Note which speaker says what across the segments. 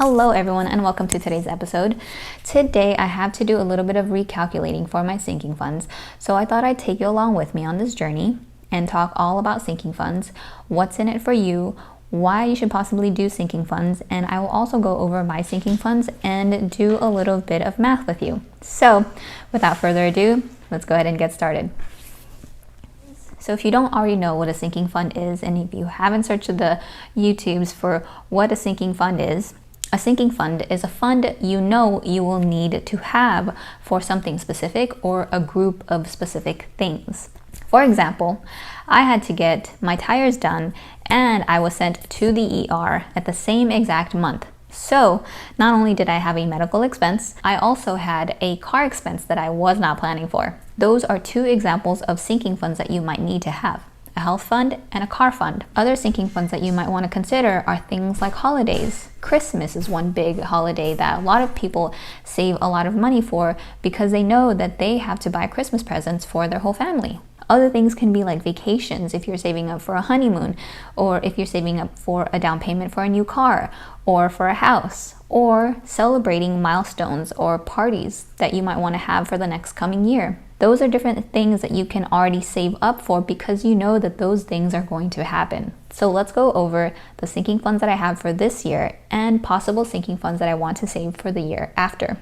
Speaker 1: Hello everyone and welcome to today's episode. Today I have to do a little bit of recalculating for my sinking funds, so I thought I'd take you along with me on this journey and talk all about sinking funds, what's in it for you, why you should possibly do sinking funds, and I will also go over my sinking funds and do a little bit of math with you. So without further ado, let's go ahead and get started. So if you don't already know what a sinking fund is, and if you haven't searched the YouTubes for what a sinking fund is, a sinking fund is a fund you know you will need to have for something specific or a group of specific things. For example, I had to get my tires done and I was sent to the ER at the same exact month. So not only did I have a medical expense, I also had a car expense that I was not planning for. Those are two examples of sinking funds that you might need to have: a health fund and a car fund. Other sinking funds that you might want to consider are things like holidays. Christmas is one big holiday that a lot of people save a lot of money for because they know that they have to buy Christmas presents for their whole family. Other things can be like vacations, if you're saving up for a honeymoon, or if you're saving up for a down payment for a new car, or for a house, or celebrating milestones or parties that you might want to have for the next coming year. Those are different things that you can already save up for because you know that those things are going to happen. So let's go over the sinking funds that I have for this year and possible sinking funds that I want to save for the year after.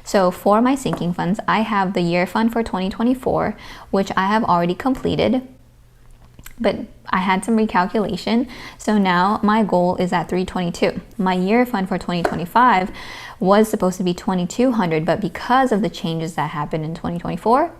Speaker 1: So for my sinking funds, I have the year fund for 2024, which I have already completed, but I had some recalculation. So now my goal is at 322. My year fund for 2025 was supposed to be 2,200, but because of the changes that happened in 2024,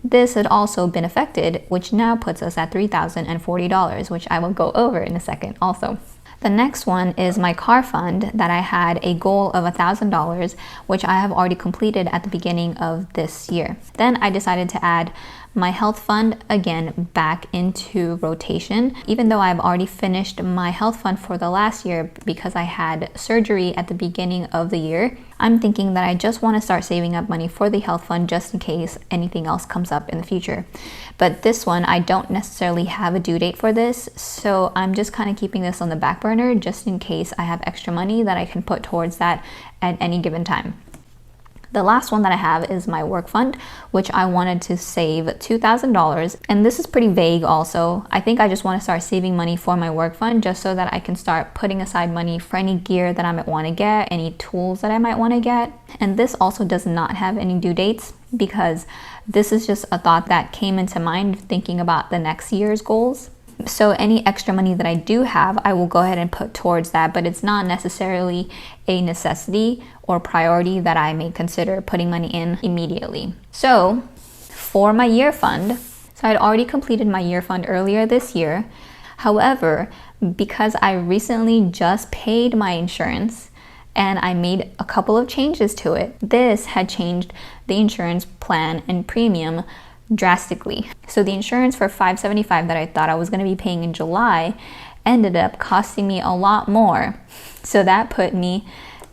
Speaker 1: this had also been affected, which now puts us at $3,040, which I will go over in a second also. The next one is my car fund that I had a goal of $1,000, which I have already completed at the beginning of this year. Then I decided to add my health fund again back into rotation, even though I've already finished my health fund for the last year because I had surgery at the beginning of the year. I'm thinking that I just want to start saving up money for the health fund just in case anything else comes up in the future. But this one, I don't necessarily have a due date for this, so I'm just kind of keeping this on the back burner just in case I have extra money that I can put towards that at any given time. The last one that I have is my work fund, which I wanted to save $2,000. And this is pretty vague also. I think I just want to start saving money for my work fund just so that I can start putting aside money for any gear that I might want to get, any tools that I might want to get. And this also does not have any due dates because this is just a thought that came into mind thinking about the next year's goals. So any extra money that I do have, I will go ahead and put towards that, but it's not necessarily a necessity or priority that I may consider putting money in immediately. So for my year fund, so I'd already completed my year fund earlier this year. However, because I recently just paid my insurance and I made a couple of changes to it, this had changed the insurance plan and premium drastically. So the insurance for $575 that I thought I was going to be paying in July ended up costing me a lot more. So that put me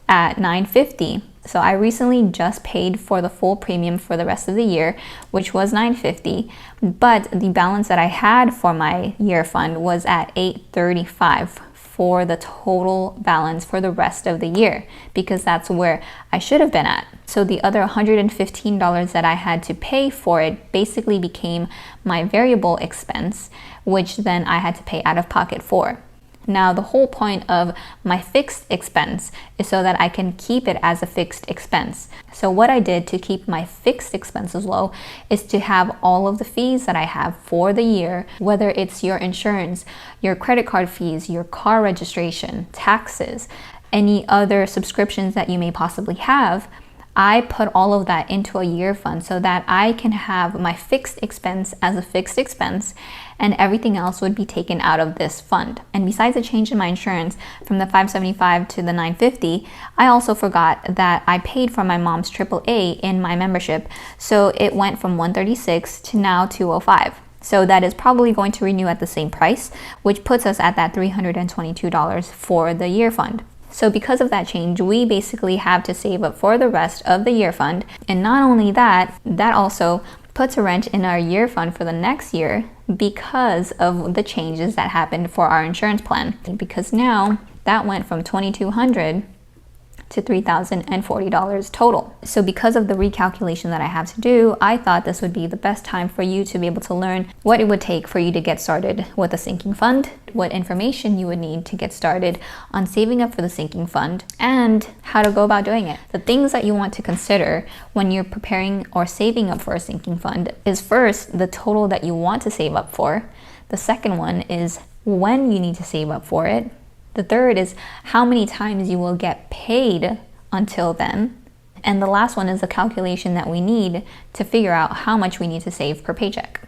Speaker 1: at $950. So I recently just paid for the full premium for the rest of the year, which was $950, but the balance that I had for my year fund was at $835 for the total balance for the rest of the year, because that's where I should have been at. So the other $115 that I had to pay for it basically became my variable expense, which then I had to pay out of pocket for. Now, the whole point of my fixed expense is so that I can keep it as a fixed expense. So what I did to keep my fixed expenses low is to have all of the fees that I have for the year, whether it's your insurance, your credit card fees, your car registration, taxes, any other subscriptions that you may possibly have. I put all of that into a year fund so that I can have my fixed expense as a fixed expense and everything else would be taken out of this fund. And besides the change in my insurance from the $575 to the $950, I also forgot that I paid for my mom's AAA in my membership. So it went from $136 to now $205. So that is probably going to renew at the same price, which puts us at that $322 for the year fund. So because of that change, we basically have to save up for the rest of the year fund. And not only that, that also puts a wrench in our year fund for the next year because of the changes that happened for our insurance plan. Because now that went from $2,200 to $3,040 total. So because of the recalculation that I have to do, I thought this would be the best time for you to be able to learn what it would take for you to get started with a sinking fund, what information you would need to get started on saving up for the sinking fund, and how to go about doing it. The things that you want to consider when you're preparing or saving up for a sinking fund is first, the total that you want to save up for. The second one is when you need to save up for it. The third is how many times you will get paid until then. And the last one is the calculation that we need to figure out how much we need to save per paycheck.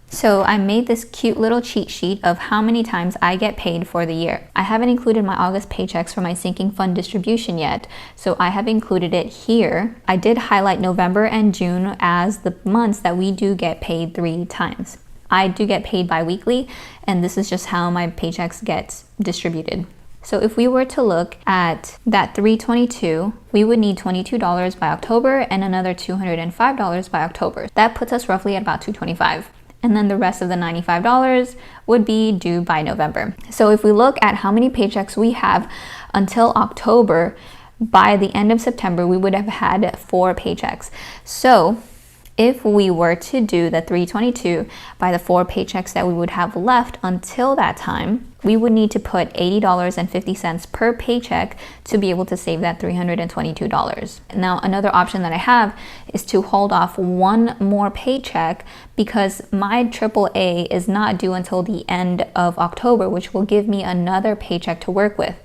Speaker 1: So I made this cute little cheat sheet of how many times I get paid for the year. I haven't included my August paychecks for my sinking fund distribution yet, so I have included it here. I did highlight November and June as the months that we do get paid 3 times. I do get paid bi-weekly, and this is just how my paychecks get distributed. So if we were to look at that $322, we would need $22 by October and another $205 by October. That puts us roughly at about $225. And then the rest of the $95 would be due by November. So if we look at how many paychecks we have until October, by the end of September, we would have had 4 paychecks. So if we were to do the $322 by the 4 paychecks that we would have left until that time, we would need to put $80.50 per paycheck to be able to save that $322. Now, another option that I have is to hold off one more paycheck because my AAA is not due until the end of October, which will give me another paycheck to work with.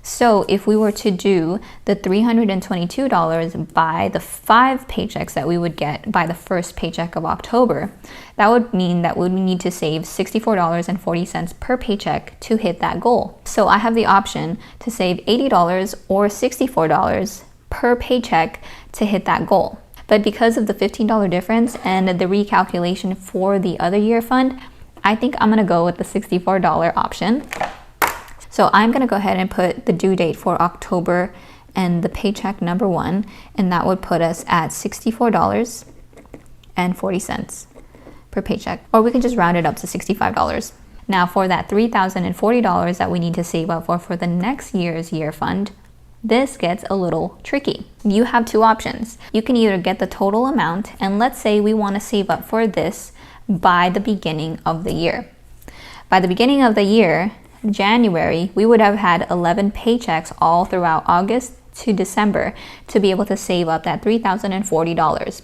Speaker 1: So if we were to do the $322 by the 5 paychecks that we would get by the first paycheck of October, that would mean that we would need to save $64.40 per paycheck to hit that goal. So I have the option to save $80 or $64 per paycheck to hit that goal. But because of the $15 difference and the recalculation for the other year fund, I think I'm gonna go with the $64 option. So I'm going to go ahead and put the due date for October and the paycheck number 1, and that would put us at $64.40 per paycheck. Or we can just round it up to $65. Now for that $3,040 that we need to save up for the next year's year fund, this gets a little tricky. You have 2 options. You can either get the total amount, and let's say we want to save up for this by the beginning of the year. By the beginning of the year, January, we would have had 11 paychecks all throughout August to December to be able to save up that $3,040.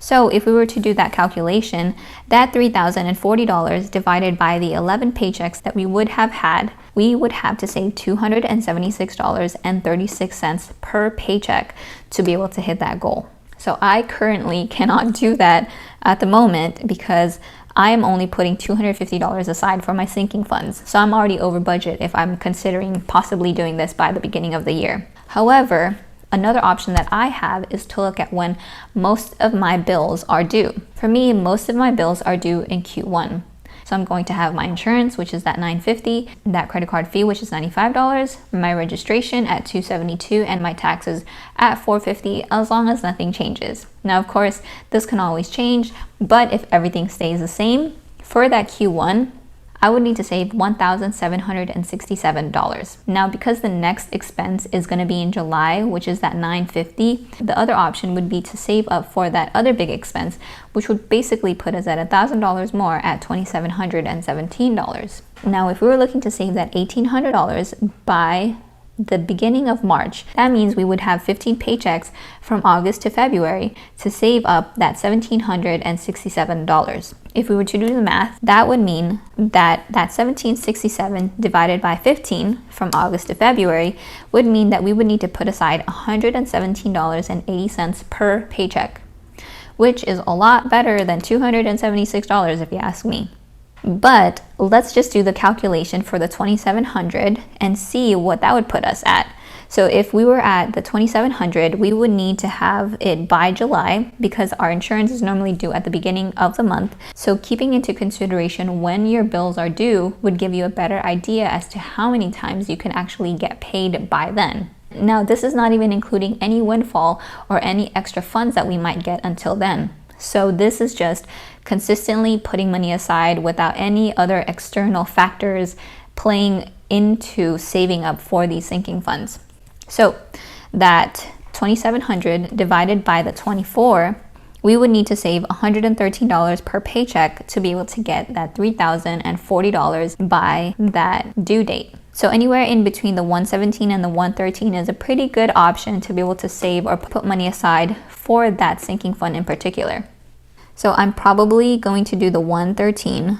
Speaker 1: So if we were to do that calculation, that $3,040 divided by the 11 paychecks that we would have had, we would have to save $276.36 per paycheck to be able to hit that goal. So I currently cannot do that at the moment because I am only putting $250 aside for my sinking funds. So I'm already over budget if I'm considering possibly doing this by the beginning of the year. However, another option that I have is to look at when most of my bills are due. For me, most of my bills are due in Q1. So I'm going to have my insurance, which is that $950, that credit card fee, which is $95, my registration at $272, and my taxes at $450, as long as nothing changes. Now, of course, this can always change, but if everything stays the same, for that Q1, I would need to save $1,767. Now, because the next expense is going to be in July, which is that $950, the other option would be to save up for that other big expense, which would basically put us at $1,000 more at $2,717. Now, if we were looking to save that $1,800 by the beginning of March, that means we would have 15 paychecks from August to February to save up that $1,767. If we were to do the math, that would mean that $1,767 divided by 15 from August to February would mean that we would need to put aside $117.80 per paycheck, which is a lot better than $276 if you ask me. But let's just do the calculation for the $2,700 and see what that would put us at. So if we were at the $2,700, we would need to have it by July because our insurance is normally due at the beginning of the month. So keeping into consideration when your bills are due would give you a better idea as to how many times you can actually get paid by then. Now, this is not even including any windfall or any extra funds that we might get until then. So this is just consistently putting money aside without any other external factors playing into saving up for these sinking funds. So that 2,700 divided by the 24, we would need to save $113 per paycheck to be able to get that $3,040 by that due date. So anywhere in between the 117 and the 113 is a pretty good option to be able to save or put money aside for that sinking fund in particular. So I'm probably going to do the 113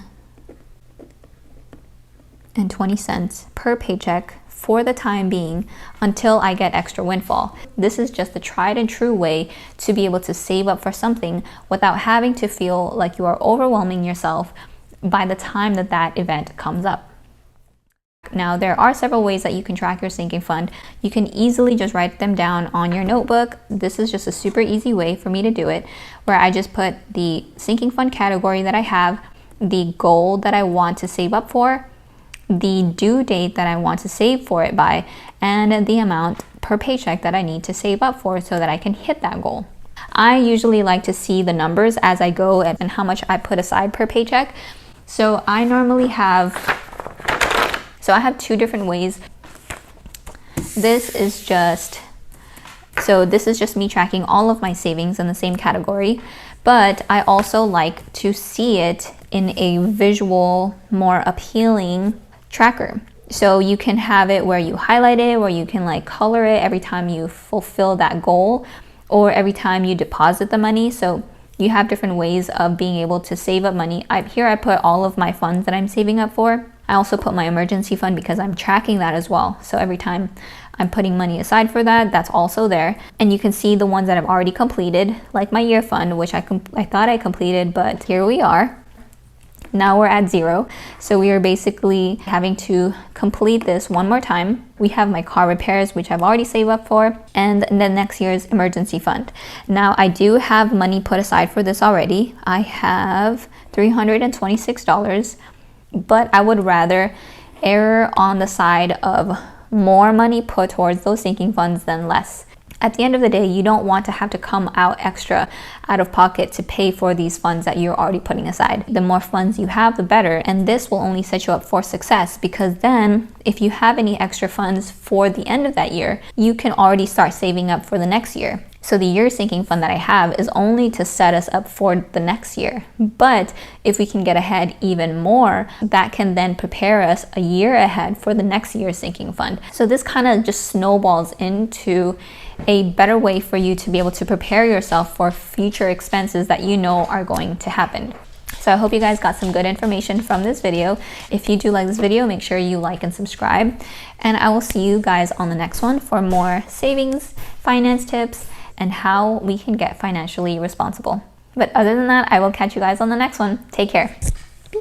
Speaker 1: and 20 cents per paycheck for the time being until I get extra windfall. This is just the tried and true way to be able to save up for something without having to feel like you are overwhelming yourself by the time that that event comes up. Now, there are several ways that you can track your sinking fund. You can easily just write them down on your notebook. This is just a super easy way for me to do it, where I just put the sinking fund category that I have, the goal that I want to save up for, the due date that I want to save for it by, and the amount per paycheck that I need to save up for so that I can hit that goal. I usually like to see the numbers as I go and how much I put aside per paycheck. So I have two different ways. This is just me tracking all of my savings in the same category, but I also like to see it in a visual, more appealing tracker. So you can have it where you highlight it, where you can like color it every time you fulfill that goal or every time you deposit the money. So you have different ways of being able to save up money. Here I put all of my funds that I'm saving up for. I also put my emergency fund because I'm tracking that as well. So every time I'm putting money aside for that, that's also there. And you can see the ones that I've already completed, like my year fund, which I thought I completed, but here we are. Now we're at 0. So we are basically having to complete this one more time. We have my car repairs, which I've already saved up for, and then next year's emergency fund. Now I do have money put aside for this already. I have $326, but I would rather err on the side of more money put towards those sinking funds than less. At the end of the day, you don't want to have to come out extra out of pocket to pay for these funds that you're already putting aside. The more funds you have, the better. And this will only set you up for success, because then if you have any extra funds for the end of that year, you can already start saving up for the next year. So the year sinking fund that I have is only to set us up for the next year. But if we can get ahead even more, that can then prepare us a year ahead for the next year's sinking fund. So this kind of just snowballs into a better way for you to be able to prepare yourself for future expenses that you know are going to happen. So I hope you guys got some good information from this video. If you do like this video, make sure you like and subscribe. And I will see you guys on the next one for more savings, finance tips, and how we can get financially responsible. But other than that, I will catch you guys on the next one. Take care.